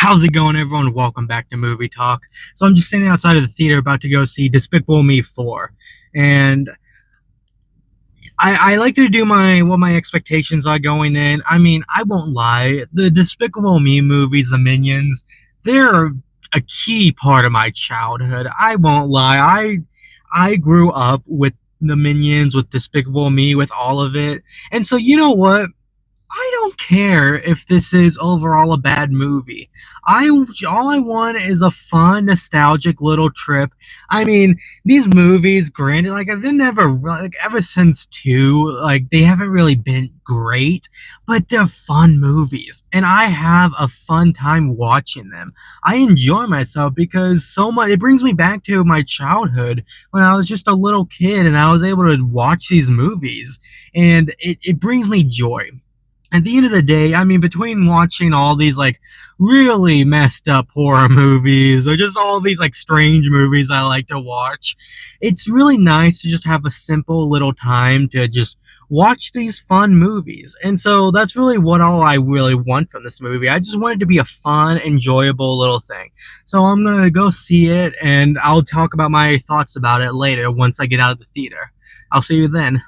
How's it going, everyone? Welcome back to Movie Talk. So I'm just standing outside of the theater about to go see Despicable Me 4. And I like to do my expectations are going in. I mean, I won't lie. The Despicable Me movies, the Minions, they're a key part of my childhood. I won't lie. I grew up with the Minions, with Despicable Me, with all of it. And so you know what? I don't care if this is overall a bad movie. I all I want is a fun, nostalgic little trip. I mean, these movies, granted, like they're never like ever since two, like they haven't really been great, but they're fun movies, and I have a fun time watching them. I enjoy myself because so much it brings me back to my childhood when I was just a little kid and I was able to watch these movies, and it brings me joy at the end of the day, I mean, between watching all these like really messed up horror movies or just all these like strange movies I like to watch, it's really nice to just have a simple little time to just watch these fun movies. And so that's really what all I really want from this movie. I just want it to be a fun, enjoyable little thing. So I'm going to go see it and I'll talk about my thoughts about it later once I get out of the theater. I'll see you then.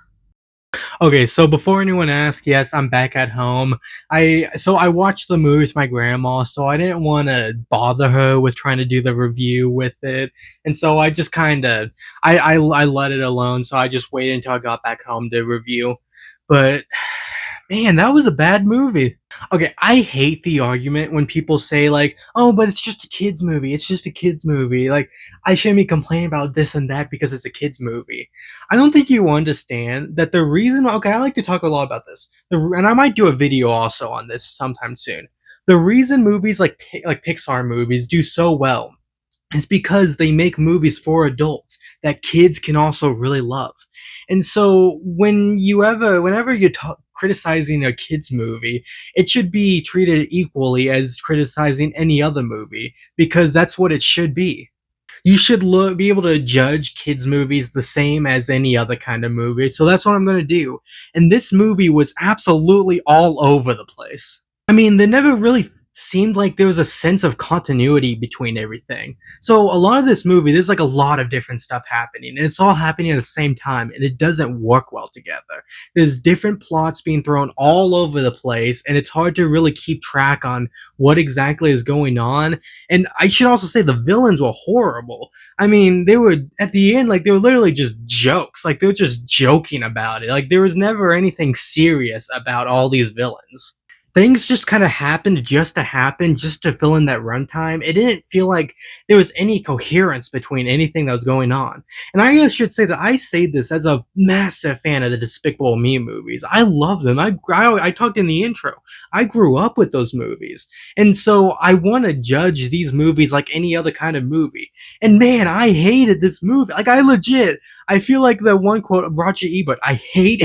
Okay, so before anyone asks, yes, I'm back at home. I watched the movie with my grandma, so I didn't want to bother her with trying to do the review with it, and so I just kind of I let it alone. So I just waited until I got back home to review. But man, that was a bad movie. Okay, I hate the argument when people say like, "Oh, but it's just a kids movie. It's just a kids movie." Like, I shouldn't be complaining about this and that because it's a kids movie. I don't think you understand that the reason. Okay, I like to talk a lot about this, and I might do a video also on this sometime soon. The reason movies like Pixar movies do so well is because they make movies for adults that kids can also really love. And so whenever you're criticizing a kids movie, it should be treated equally as criticizing any other movie because that's what it should be. You should be able to judge kids movies the same as any other kind of movie. So that's what I'm going to do. And this movie was absolutely all over the place. I mean, they never really seemed like there was a sense of continuity between everything. So a lot of this movie, there's like a lot of different stuff happening, and it's all happening at the same time, and it doesn't work well together. There's different plots being thrown all over the place, and it's hard to really keep track on what exactly is going on. And I should also say the villains were horrible. I mean, they were at the end, like they were literally just jokes. Like they were just joking about it. Like there was never anything serious about all these villains. Things just kind of happened just to happen, just to fill in that runtime. It didn't feel like there was any coherence between anything that was going on. And I should say that I say this as a massive fan of the Despicable Me movies. I love them. I talked in the intro. I grew up with those movies. And so I want to judge these movies like any other kind of movie. And man, I hated this movie. Like I feel like the one quote of Roger Ebert, I hate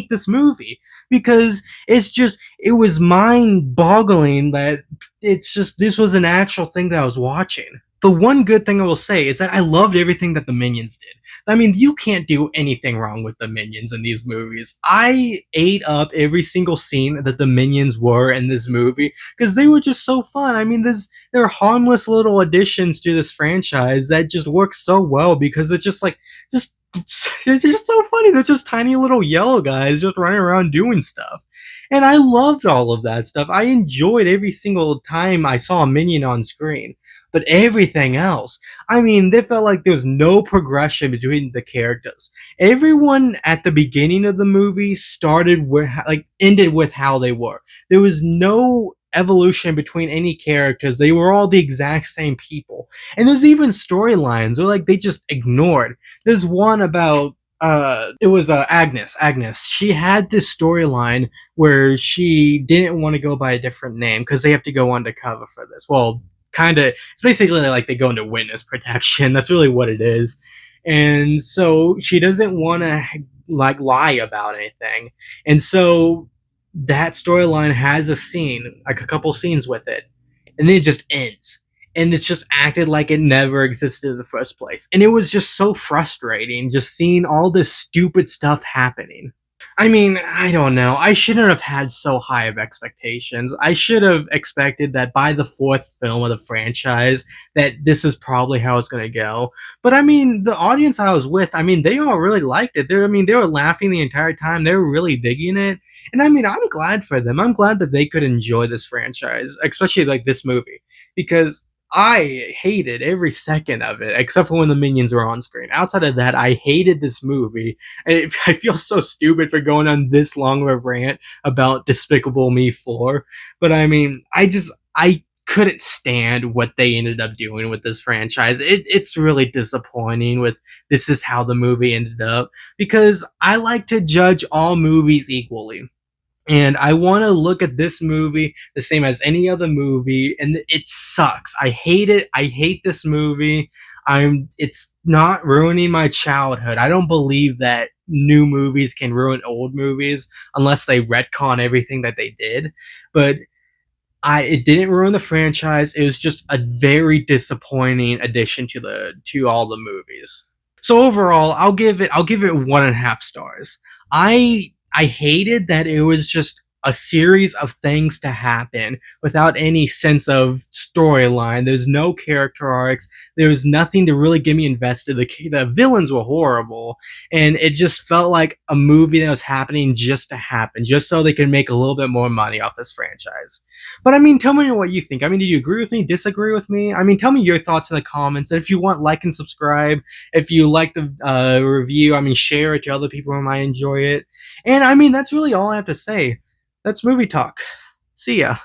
this movie because it was mind boggling that it's just this was an actual thing that I was watching. The one good thing I will say is that I loved everything that the Minions did. I mean, you can't do anything wrong with the Minions in these movies. I ate up every single scene that the Minions were in this movie because they were just so fun. I mean, they're harmless little additions to this franchise that just work so well because it's just like just it's just so funny. They're just tiny little yellow guys just running around doing stuff. And I loved all of that stuff. I enjoyed every single time I saw a minion on screen. But everything else, I mean, they felt like there was no progression between the characters. Everyone at the beginning of the movie started where, like, ended with how they were. There was no evolution between any characters. They were all the exact same people. And there's even storylines where, like, they just ignored. There's one about it was Agnes. She had this storyline where she didn't want to go by a different name because they have to go undercover for this. Well, kind of, it's basically like they go into witness protection. That's really what it is. And so she doesn't want to like lie about anything. And so that storyline has a scene, like a couple scenes with it, and then it just ends. And it's just acted like it never existed in the first place. And it was just so frustrating just seeing all this stupid stuff happening. I mean, I don't know. I shouldn't have had so high of expectations. I should have expected that by the fourth film of the franchise, that this is probably how it's gonna go. But I mean, the audience I was with, I mean, they all really liked it. I mean, they were laughing the entire time. They were really digging it, and I mean, I'm glad for them. I'm glad that they could enjoy this franchise, especially like this movie, because I hated every second of it, except for when the minions were on screen. Outside of that, I hated this movie. I feel so stupid for going on this long of a rant about Despicable Me 4. But I mean, I couldn't stand what they ended up doing with this franchise. It's really disappointing with this is how the movie ended up, because I like to judge all movies equally. And I want to look at this movie the same as any other movie, and it sucks. I hate it. I hate this movie. It's not ruining my childhood. I don't believe that new movies can ruin old movies unless they retcon everything that they did. But it didn't ruin the franchise. It was just a very disappointing addition to all the movies. So overall, I'll give it 1.5 stars. I hated that it was just a series of things to happen without any sense of storyline. There's no character arcs. There was nothing to really get me invested. The villains were horrible, and it just felt like a movie that was happening just to happen, just so they could make a little bit more money off this franchise. But I mean, tell me what you think. I mean, do you agree with me? Disagree with me? I mean, tell me your thoughts in the comments. And if you want, like and subscribe. If you like the review, I mean, share it to other people who might enjoy it. And I mean, that's really all I have to say. That's movie talk. See ya.